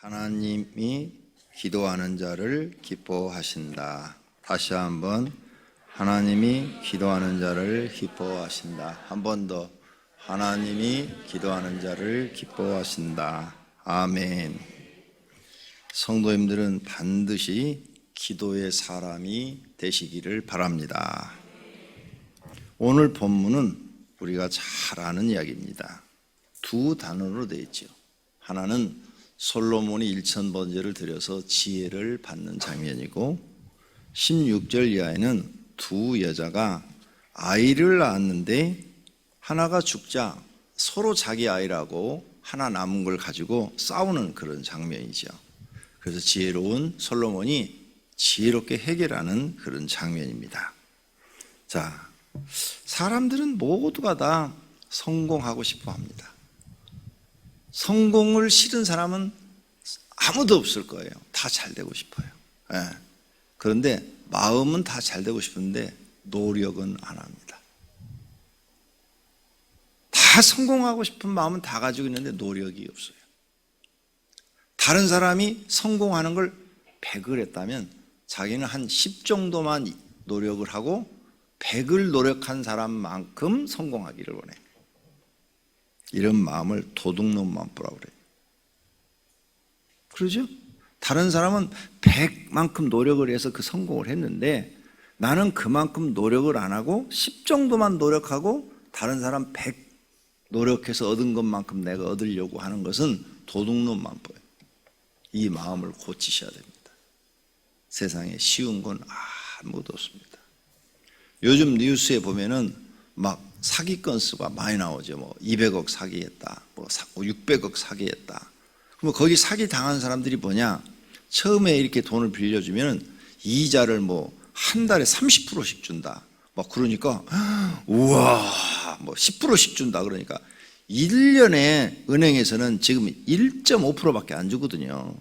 하나님이 기도하는 자를 기뻐하신다. 다시 한번, 하나님이 기도하는 자를 기뻐하신다. 한 번 더, 하나님이 기도하는 자를 기뻐하신다. 아멘. 성도님들은 반드시 기도의 사람이 되시기를 바랍니다. 오늘 본문은 우리가 잘 아는 이야기입니다. 두 단어로 되어 있죠. 하나는 솔로몬이 1000번제를 드려서 지혜를 받는 장면이고, 16절 이하에는 두 여자가 아이를 낳았는데 하나가 죽자 서로 자기 아이라고 하나 남은 걸 가지고 싸우는 그런 장면이죠. 그래서 지혜로운 솔로몬이 지혜롭게 해결하는 그런 장면입니다. 자, 사람들은 모두가 다 성공하고 싶어 합니다. 성공을 싫은 사람은 아무도 없을 거예요. 다 잘 되고 싶어요. 그런데 마음은 다 잘 되고 싶은데 노력은 안 합니다. 다 성공하고 싶은 마음은 다 가지고 있는데 노력이 없어요. 다른 사람이 성공하는 걸 100을 했다면 자기는 한 10 정도만 노력을 하고 100을 노력한 사람만큼 성공하기를 원해요. 이런 마음을 도둑놈 마음이라고 그래요. 그러죠? 다른 사람은 100만큼 노력을 해서 그 성공을 했는데 나는 그만큼 노력을 안 하고 10 정도만 노력하고 다른 사람 100 노력해서 얻은 것만큼 내가 얻으려고 하는 것은 도둑놈 마음이에요. 이 마음을 고치셔야 됩니다. 세상에 쉬운 건 아무것도 없습니다. 요즘 뉴스에 보면은 막 사기 건수가 많이 나오죠. 뭐 200억 사기했다, 뭐 600억 사기했다. 그럼 거기 사기 당한 사람들이 뭐냐? 처음에 이렇게 돈을 빌려주면 이자를 뭐 한 달에 30%씩 준다. 막 그러니까 우와, 뭐 10%씩 준다. 그러니까 1년에 은행에서는 지금 1.5%밖에 안 주거든요.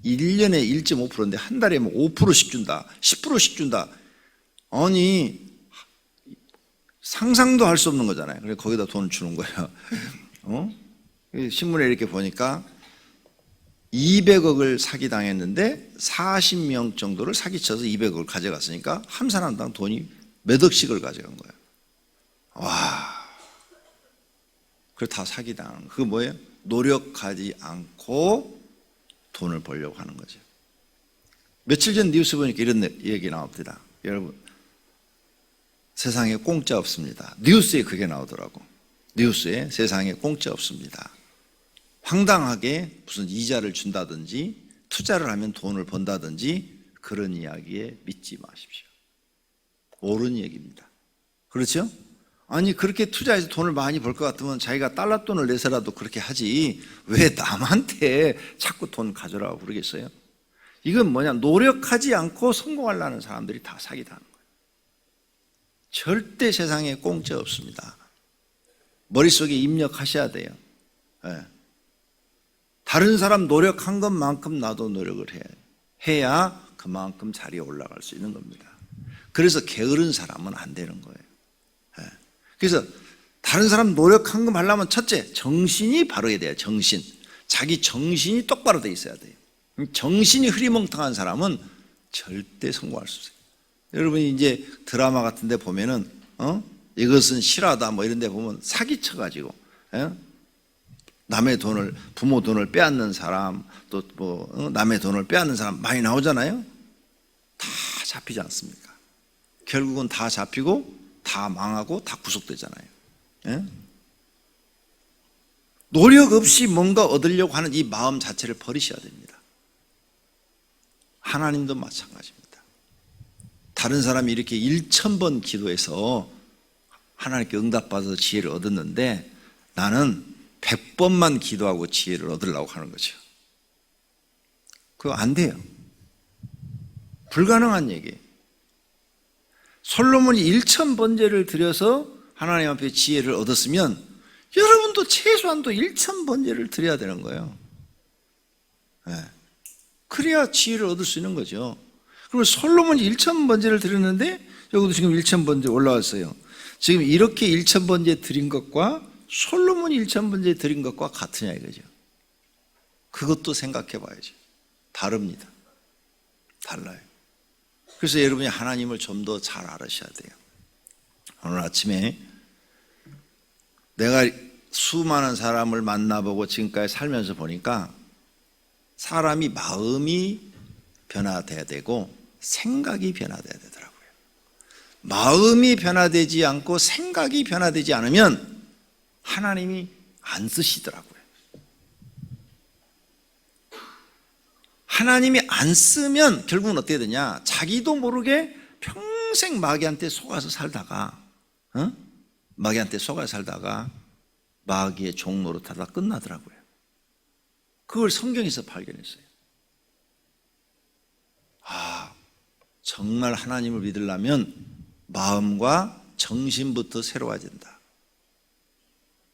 1년에 1.5%인데 한 달에 뭐 5%씩 준다, 10%씩 준다. 아니, 상상도 할 수 없는 거잖아요. 그래서 거기다 돈을 주는 거예요. 신문에 이렇게 보니까 200억을 사기당했는데 40명 정도를 사기쳐서 200억을 가져갔으니까 한 사람당 돈이 몇 억씩을 가져간 거예요. 와, 그걸 다 사기당하는 거예요. 그게 뭐예요? 노력하지 않고 돈을 벌려고 하는 거죠. 며칠 전 뉴스 보니까 이런 얘기 나옵니다. 여러분, 세상에 공짜 없습니다. 뉴스에 그게 나오더라고. 뉴스에 세상에 공짜 없습니다. 황당하게 무슨 이자를 준다든지 투자를 하면 돈을 번다든지 그런 이야기에 믿지 마십시오. 옳은 얘기입니다. 그렇죠? 아니, 그렇게 투자해서 돈을 많이 벌 것 같으면 자기가 달러 돈을 내서라도 그렇게 하지 왜 남한테 자꾸 돈 가져라고 그러겠어요? 이건 뭐냐? 노력하지 않고 성공하려는 사람들이 다 사기당하는 거예요. 절대 세상에 공짜 없습니다. 머릿속에 입력하셔야 돼요. 다른 사람 노력한 것만큼 나도 노력을 해야 그만큼 자리에 올라갈 수 있는 겁니다. 그래서 게으른 사람은 안 되는 거예요. 그래서 다른 사람 노력한 거 하려면 첫째, 정신이 바르게 돼요. 정신. 자기 정신이 똑바로 돼 있어야 돼요. 정신이 흐리멍텅한 사람은 절대 성공할 수 없어요. 여러분이 이제 드라마 같은 데 보면은 이것은 실화다 뭐 이런 데 보면 사기쳐가지고 남의 돈을, 부모 돈을 빼앗는 사람, 또 뭐 남의 돈을 빼앗는 사람 많이 나오잖아요. 다 잡히지 않습니까? 결국은 다 잡히고 다 망하고 다 구속되잖아요. 노력 없이 뭔가 얻으려고 하는 이 마음 자체를 버리셔야 됩니다. 하나님도 마찬가지입니다. 다른 사람이 이렇게 1000번 기도해서 하나님께 응답받아서 지혜를 얻었는데 나는 100번만 기도하고 지혜를 얻으려고 하는 거죠. 그거 안 돼요. 불가능한 얘기예요. 솔로몬이 1000번제를 드려서 하나님 앞에 지혜를 얻었으면 여러분도 최소한도 1000번제를 드려야 되는 거예요. 그래야 지혜를 얻을 수 있는 거죠. 그러면 솔로몬이 1000번제를 드렸는데 여기도 지금 1000번제 올라왔어요. 지금 이렇게 1000번제 드린 것과 솔로몬이 1000번제 드린 것과 같으냐 이거죠. 그것도 생각해 봐야죠. 다릅니다. 달라요. 그래서 여러분이 하나님을 좀 더 잘 알으셔야 돼요. 오늘 아침에 내가 수많은 사람을 만나보고 지금까지 살면서 보니까 사람이 마음이 변화돼야 되고 생각이 변화돼야 되더라고요. 마음이 변화되지 않고 생각이 변화되지 않으면 하나님이 안 쓰시더라고요. 하나님이 안 쓰면 결국은 어떻게 되냐, 자기도 모르게 평생 마귀한테 속아서 살다가 마귀한테 속아서 살다가 마귀의 종노릇 하다 끝나더라고요. 그걸 성경에서 발견했어요. 정말 하나님을 믿으려면 마음과 정신부터 새로워진다.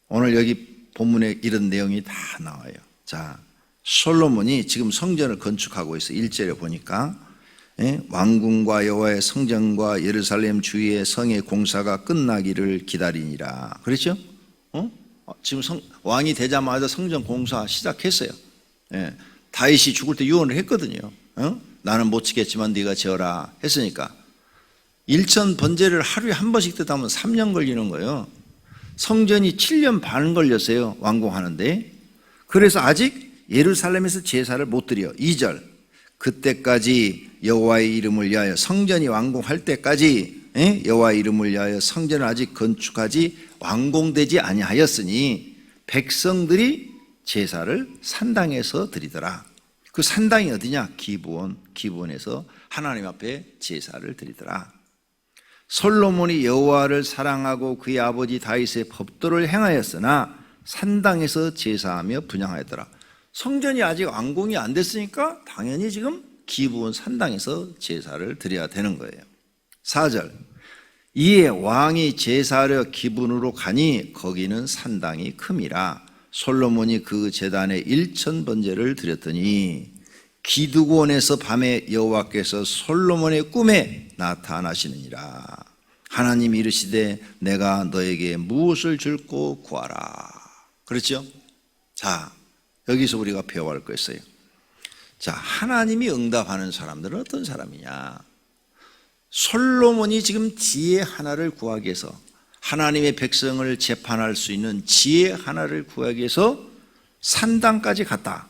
오늘 여기 본문에 이런 내용이 다 나와요. 자, 솔로몬이 지금 성전을 건축하고 있어요. 1절에 보니까 왕궁과 여호와의 성전과 예루살렘 주위의 성의 공사가 끝나기를 기다리니라. 그렇죠? 지금 왕이 되자마자 성전 공사 시작했어요. 다윗이 죽을 때 유언을 했거든요. 나는 못 지겠지만 네가 지어라 했으니까. 일천 번제를 하루에 한 번씩 뜯다 하면 3년 걸리는 거예요. 성전이 7년 반 걸렸어요. 완공하는데. 그래서 아직 예루살렘에서 제사를 못 드려. 2절, 그때까지 여호와의 이름을 위하여 성전이 완공할 때까지 여호와의 이름을 위하여 성전을 아직 건축하지 완공되지 아니하였으니 백성들이 제사를 산당에서 드리더라. 그 산당이 어디냐? 기브온에서 하나님 앞에 제사를 드리더라. 솔로몬이 여호와를 사랑하고 그의 아버지 다윗의 법도를 행하였으나 산당에서 제사하며 분향하였더라. 성전이 아직 완공이 안 됐으니까 당연히 지금 기브온 산당에서 제사를 드려야 되는 거예요. 4절, 이에 왕이 제사하려 기브온으로 가니 거기는 산당이 큼이라. 솔로몬이 그 제단에 1천 번제를 드렸더니 기드곤에서 밤에 여호와께서 솔로몬의 꿈에 나타나시느니라. 하나님이 이르시되 내가 너에게 무엇을 줄고 구하라. 그렇죠? 자, 여기서 우리가 배워갈 거 있어요. 자, 하나님이 응답하는 사람들은 어떤 사람이냐? 솔로몬이 지금 지혜 하나를 구하기 위해서, 하나님의 백성을 재판할 수 있는 지혜 하나를 구하기 위해서 산당까지 갔다.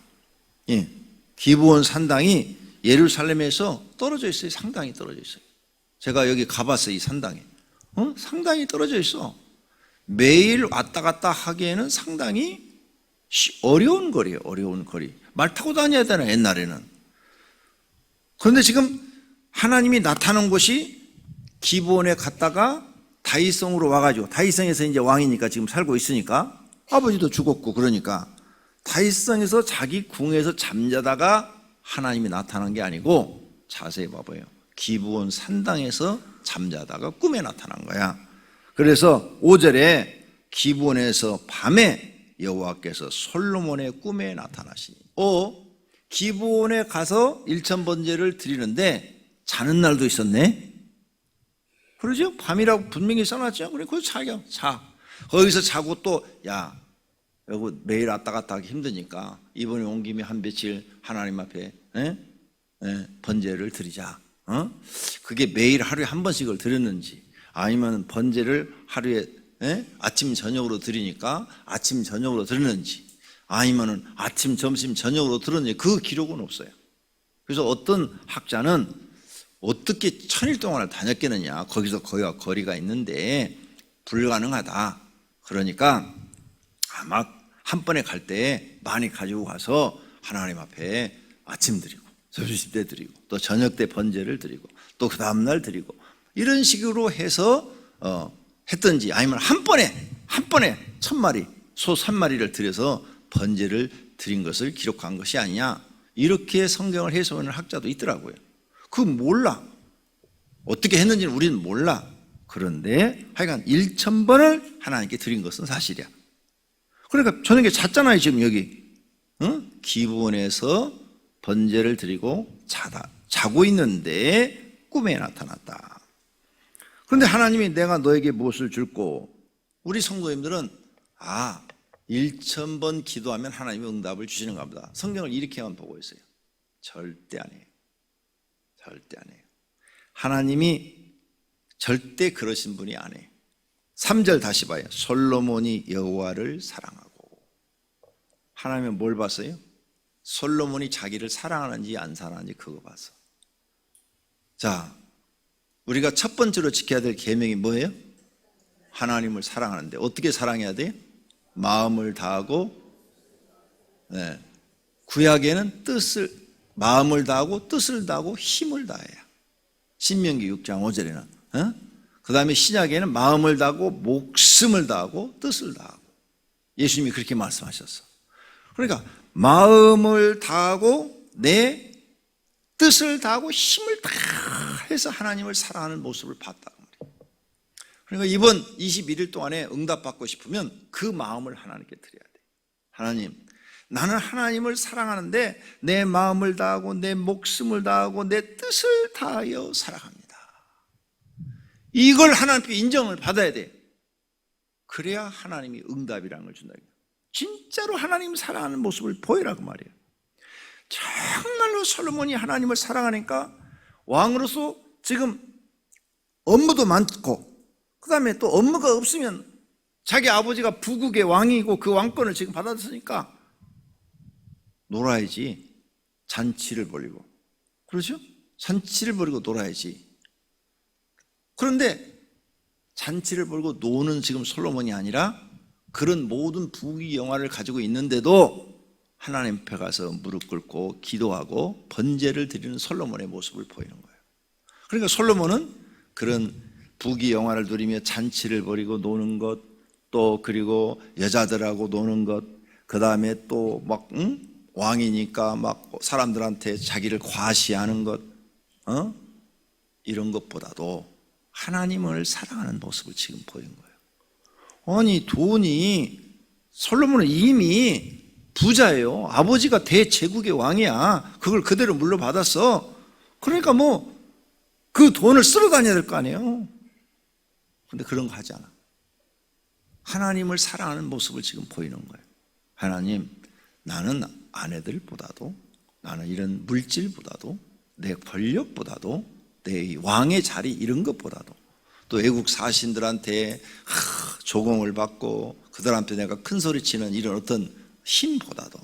기브온 산당이 예루살렘에서 떨어져 있어요. 상당히 떨어져 있어요. 제가 여기 가봤어요. 이 산당에. 상당히 떨어져 있어. 매일 왔다 갔다 하기에는 상당히 어려운 거리예요. 어려운 거리. 말 타고 다녀야 되나 옛날에는. 그런데 지금 하나님이 나타난 곳이 기브온에 갔다가 다윗성으로 와가지고, 다윗성에서 이제 왕이니까 지금 살고 있으니까, 아버지도 죽었고 그러니까 다윗성에서 자기 궁에서 잠자다가 하나님이 나타난 게 아니고, 자세히 봐봐요. 기브온 산당에서 잠자다가 꿈에 나타난 거야. 그래서 5절에 기브온에서 밤에 여호와께서 솔로몬의 꿈에 나타나시니, 기브온에 가서 1천 번제를 드리는데 자는 날도 있었네. 그러죠? 밤이라고 분명히 써놨죠. 그래, 거기서 자. 거기서 자고 또, 여기 매일 왔다 갔다 하기 힘드니까 이번에 온 김에 한 며칠 하나님 앞에 번제를 드리자. 그게 매일 하루에 한 번씩을 드렸는지, 아니면 번제를 하루에 아침 저녁으로 드리니까 아침 저녁으로 드렸는지, 아니면은 아침 점심 저녁으로 드렸는지, 그 기록은 없어요. 그래서 어떤 학자는 어떻게 1000일 동안을 다녔겠느냐, 거기서 거기와 거리가 있는데 불가능하다. 그러니까 아마 한 번에 갈 때 많이 가지고 가서 하나님 앞에 아침 드리고 점심 때 드리고 또 저녁 때 번제를 드리고 또 그 다음날 드리고, 이런 식으로 해서 했든지, 아니면 한 번에 1000마리 소 3마리를 들여서 번제를 드린 것을 기록한 것이 아니냐, 이렇게 성경을 해석하는 학자도 있더라고요. 그거 몰라. 어떻게 했는지는 우리는 몰라. 그런데 하여간 1000번을 하나님께 드린 것은 사실이야. 그러니까 저녁에 잤잖아요. 지금 여기 기브온에서 번제를 드리고 자고 있는데 꿈에 나타났다. 그런데 하나님이 내가 너에게 무엇을 줄고, 우리 성도님들은 1000번 기도하면 하나님이 응답을 주시는 겁니다. 성경을 이렇게만 보고 있어요. 절대 아니에요. 절대 아니에요. 하나님이 절대 그러신 분이 아니에요. 3절 다시 봐요. 솔로몬이 여호와를 사랑하고. 하나님은 뭘 봤어요? 솔로몬이 자기를 사랑하는지 안 사랑하는지 그거 봤어. 자, 우리가 첫 번째로 지켜야 될 계명이 뭐예요? 하나님을 사랑하는데 어떻게 사랑해야 돼요? 마음을 다하고, 네. 구약에는 마음을 다하고 뜻을 다하고 힘을 다해야. 신명기 6장 5절에는 그 다음에 신약에는 마음을 다하고 목숨을 다하고 뜻을 다하고. 예수님이 그렇게 말씀하셨어. 그러니까 마음을 다하고 내 뜻을 다하고 힘을 다해서 하나님을 사랑하는 모습을 봤다. 그러니까 이번 21일 동안에 응답받고 싶으면 그 마음을 하나님께 드려야 돼. 하나님, 나는 하나님을 사랑하는데 내 마음을 다하고 내 목숨을 다하고 내 뜻을 다하여 사랑합니다. 이걸 하나님께 인정을 받아야 돼. 그래야 하나님이 응답이라는 걸 준다. 진짜로 하나님 사랑하는 모습을 보이라고 말이에요. 정말로 솔로몬이 하나님을 사랑하니까 왕으로서 지금 업무도 많고, 그 다음에 또 업무가 없으면 자기 아버지가 부국의 왕이고 그 왕권을 지금 받았으니까 놀아야지. 잔치를 벌이고. 그렇죠? 잔치를 벌이고 놀아야지. 그런데 잔치를 벌이고 노는 지금 솔로몬이 아니라 그런 모든 부귀 영화를 가지고 있는데도 하나님 앞에 가서 무릎 꿇고 기도하고 번제를 드리는 솔로몬의 모습을 보이는 거예요. 그러니까 솔로몬은 그런 부귀 영화를 누리며 잔치를 벌이고 노는 것, 또 그리고 여자들하고 노는 것, 그 다음에 또 막 왕이니까 막 사람들한테 자기를 과시하는 것, 이런 것보다도 하나님을 사랑하는 모습을 지금 보인 거예요. 아니 돈이, 솔로몬은 이미 부자예요. 아버지가 대제국의 왕이야. 그걸 그대로 물려받았어. 그러니까 뭐 그 돈을 쓸어 다녀야 될 거 아니에요. 근데 그런 거 하지 않아. 하나님을 사랑하는 모습을 지금 보이는 거예요. 하나님, 나는 아내들보다도, 나는 이런 물질보다도, 내 권력보다도, 내 왕의 자리 이런 것보다도, 또 외국 사신들한테 조공을 받고 그들한테 내가 큰 소리 치는 이런 어떤 힘보다도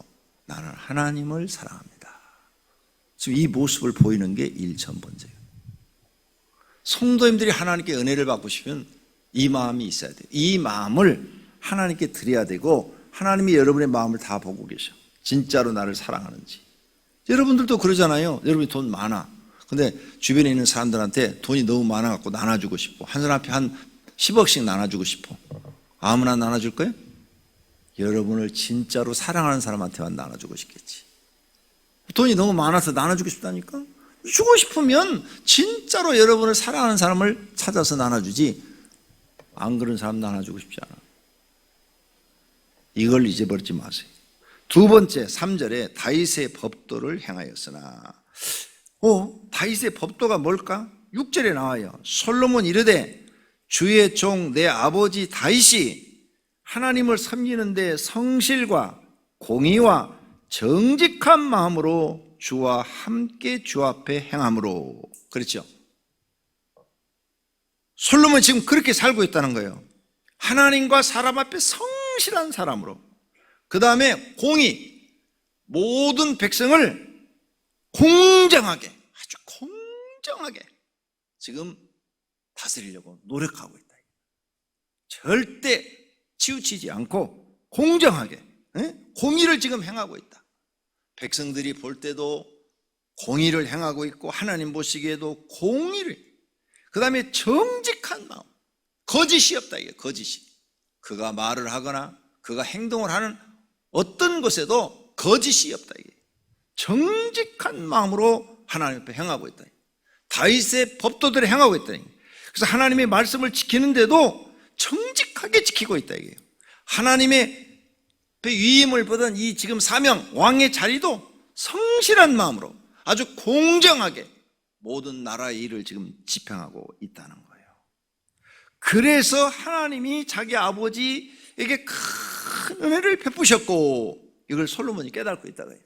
나는 하나님을 사랑합니다. 지금 이 모습을 보이는 게 1,000번째예요. 성도님들이 하나님께 은혜를 받고 싶으면 이 마음이 있어야 돼요. 이 마음을 하나님께 드려야 되고, 하나님이 여러분의 마음을 다 보고 계셔. 진짜로 나를 사랑하는지. 여러분들도 그러잖아요. 여러분이 돈 많아. 근데 주변에 있는 사람들한테 돈이 너무 많아갖고 나눠주고 싶어. 한 사람 앞에 한 10억씩 나눠주고 싶어. 아무나 나눠줄 거예요? 여러분을 진짜로 사랑하는 사람한테만 나눠주고 싶겠지. 돈이 너무 많아서 나눠주고 싶다니까? 주고 싶으면 진짜로 여러분을 사랑하는 사람을 찾아서 나눠주지, 안 그런 사람 나눠주고 싶지 않아. 이걸 잊어버리지 마세요. 두 번째 3절에 다윗의 법도를 행하였으나, 다윗의 법도가 뭘까? 6절에 나와요. 솔로몬 이르되 주의 종 내 아버지 다윗이 하나님을 섬기는데 성실과 공의와 정직한 마음으로 주와 함께 주 앞에 행함으로. 그렇죠? 솔로몬이 지금 그렇게 살고 있다는 거예요. 하나님과 사람 앞에 성실한 사람으로. 그 다음에 공의, 모든 백성을 공정하게, 아주 공정하게 지금 다스리려고 노력하고 있다. 절대 치우치지 않고 공정하게, 공의를 지금 행하고 있다. 백성들이 볼 때도 공의를 행하고 있고, 하나님 보시기에도 공의를, 그 다음에 정직한 마음, 거짓이 없다. 이게 거짓이. 그가 말을 하거나 그가 행동을 하는 어떤 것에도 거짓이 없다. 이게 정직한 마음으로 하나님 앞에 행하고 있다. 다윗의 법도대로 행하고 있다. 그래서 하나님의 말씀을 지키는데도 정직하게 지키고 있다. 이게 하나님의 위임을 받은 이 지금 사명, 왕의 자리도 성실한 마음으로 아주 공정하게 모든 나라의 일을 지금 집행하고 있다는 거예요. 그래서 하나님이 자기 아버지 다윗에게 큰 은혜를 베푸셨고 이걸 솔로몬이 깨닫고 있다고 해요.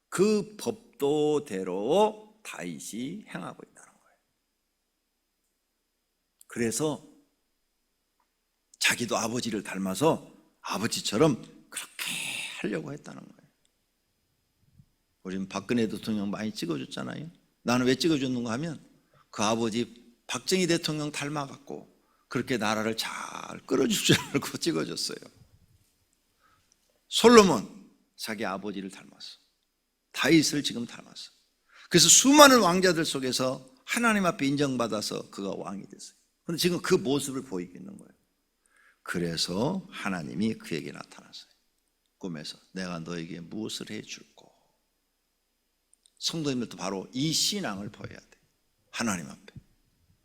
그 법도대로 다윗이 행하고 있다는 거예요. 그래서 자기도 아버지를 닮아서 아버지처럼 그렇게 하려고 했다는 거예요. 우리는 박근혜 대통령 많이 찍어줬잖아요. 나는 왜 찍어줬는가 하면 그 아버지 박정희 대통령 닮아갖고 그렇게 나라를 잘 끌어줄 줄 알고 찍어줬어요. 솔로몬 자기 아버지를 닮았어. 다윗을 지금 닮았어. 그래서 수많은 왕자들 속에서 하나님 앞에 인정받아서 그가 왕이 됐어요. 그런데 지금 그 모습을 보이고 있는 거예요. 그래서 하나님이 그에게 나타났어요. 꿈에서 내가 너에게 무엇을 해줄고. 성도님들도 바로 이 신앙을 보여야 돼. 하나님 앞에.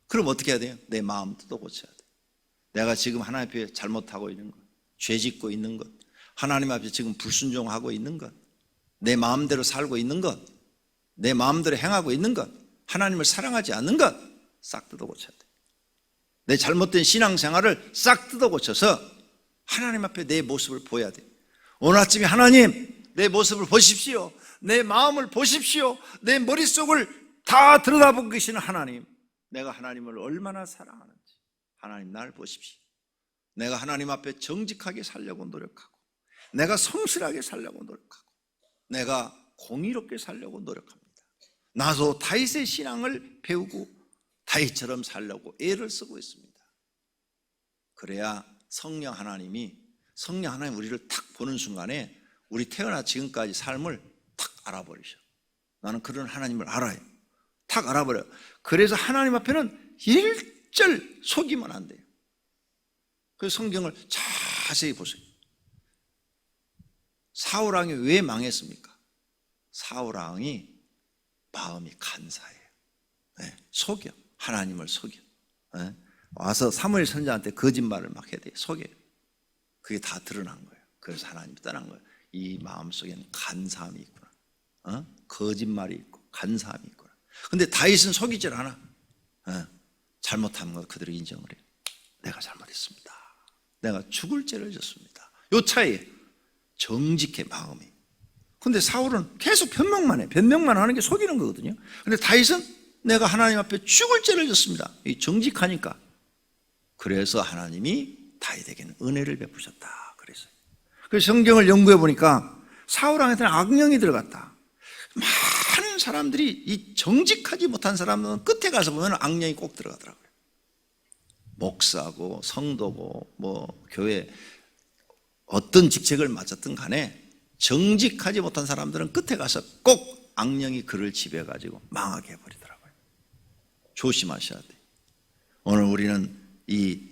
그럼 어떻게 해야 돼요? 내 마음도 고쳐야 돼. 내가 지금 하나님 앞에 잘못하고 있는 것, 죄 짓고 있는 것, 하나님 앞에 지금 불순종하고 있는 것, 내 마음대로 살고 있는 것, 내 마음대로 행하고 있는 것, 하나님을 사랑하지 않는 것 싹 뜯어 고쳐야 돼. 내 잘못된 신앙생활을 싹 뜯어 고쳐서 하나님 앞에 내 모습을 보여야 돼. 오늘 아침에 하나님 내 모습을 보십시오. 내 마음을 보십시오. 내 머릿속을 다 들여다보고 계시는 하나님, 내가 하나님을 얼마나 사랑하는지 하나님 날 보십시오. 내가 하나님 앞에 정직하게 살려고 노력하고, 내가 성실하게 살려고 노력하고, 내가 공의롭게 살려고 노력합니다. 나도 다윗의 신앙을 배우고 다윗처럼 살려고 애를 쓰고 있습니다. 그래야 성령 하나님 우리를 탁 보는 순간에 우리 태어나 지금까지 삶을 탁 알아버리셔. 나는 그런 하나님을 알아요. 탁 알아버려요. 그래서 하나님 앞에는 일절 속이면 안 돼요. 그래서 성경을 자세히 보세요. 사울왕이 왜 망했습니까? 사울왕이 마음이 간사해요. 네, 속여. 하나님을 속여. 네, 와서 사무엘 선지자한테 거짓말을 막 해야 돼요. 속여요. 그게 다 드러난 거예요. 그래서 하나님이 떠난 거예요. 이 마음속에는 간사함이 있구나. 거짓말이 있고 간사함이 있구나. 근데 다윗은 속이질 않아. 잘못한 거 그대로 인정을 해요. 내가 잘못했습니다. 내가 죽을 죄를 졌습니다. 요 차이에 정직해 마음이. 근데 사울은 계속 변명만 해. 변명만 하는 게 속이는 거거든요. 근데 다윗은 내가 하나님 앞에 죽을 죄를 졌습니다. 이 정직하니까. 그래서 하나님이 다윗에게는 은혜를 베푸셨다 그랬어요. 그래서 성경을 연구해 보니까 사울왕한테는 악령이 들어갔다. 많은 사람들이 이 정직하지 못한 사람은 끝에 가서 보면 악령이 꼭 들어가더라고요. 목사고 성도고 뭐 교회 어떤 직책을 맡았든 간에 정직하지 못한 사람들은 끝에 가서 꼭 악령이 그를 지배해가지고 망하게 해버리더라고요. 조심하셔야 돼요. 오늘 우리는 이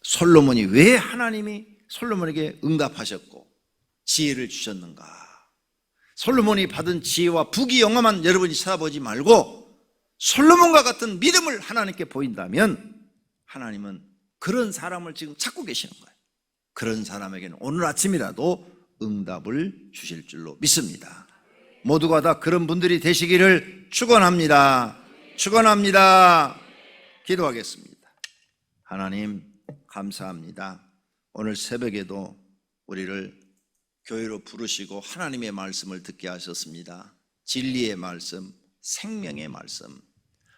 솔로몬이 왜 하나님이 솔로몬에게 응답하셨고 지혜를 주셨는가? 솔로몬이 받은 지혜와 부귀영화만 여러분이 찾아보지 말고 솔로몬과 같은 믿음을 하나님께 보인다면 하나님은 그런 사람을 지금 찾고 계시는 거예요. 그런 사람에게는 오늘 아침이라도 응답을 주실 줄로 믿습니다. 모두가 다 그런 분들이 되시기를 축원합니다. 축원합니다. 기도하겠습니다. 하나님 감사합니다. 오늘 새벽에도 우리를 교회로 부르시고 하나님의 말씀을 듣게 하셨습니다. 진리의 말씀, 생명의 말씀,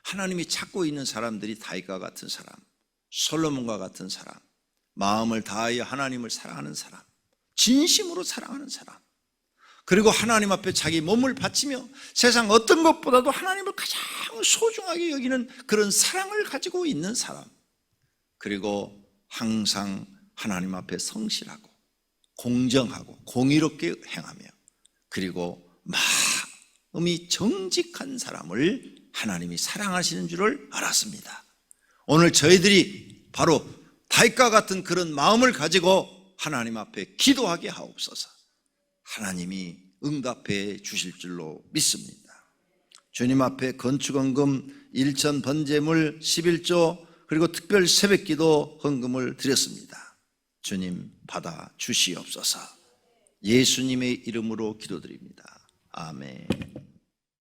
하나님이 찾고 있는 사람들이 다윗과 같은 사람, 솔로몬과 같은 사람, 마음을 다하여 하나님을 사랑하는 사람, 진심으로 사랑하는 사람, 그리고 하나님 앞에 자기 몸을 바치며 세상 어떤 것보다도 하나님을 가장 소중하게 여기는 그런 사랑을 가지고 있는 사람, 그리고 항상 하나님 앞에 성실하고 공정하고 공의롭게 행하며 그리고 마음이 정직한 사람을 하나님이 사랑하시는 줄을 알았습니다. 오늘 저희들이 바로 다윗과 같은 그런 마음을 가지고 하나님 앞에 기도하게 하옵소서. 하나님이 응답해 주실 줄로 믿습니다. 주님 앞에 건축헌금 1천 번제물 11조 그리고 특별 새벽기도 헌금을 드렸습니다. 주님 받아 주시옵소서. 예수님의 이름으로 기도드립니다. 아멘.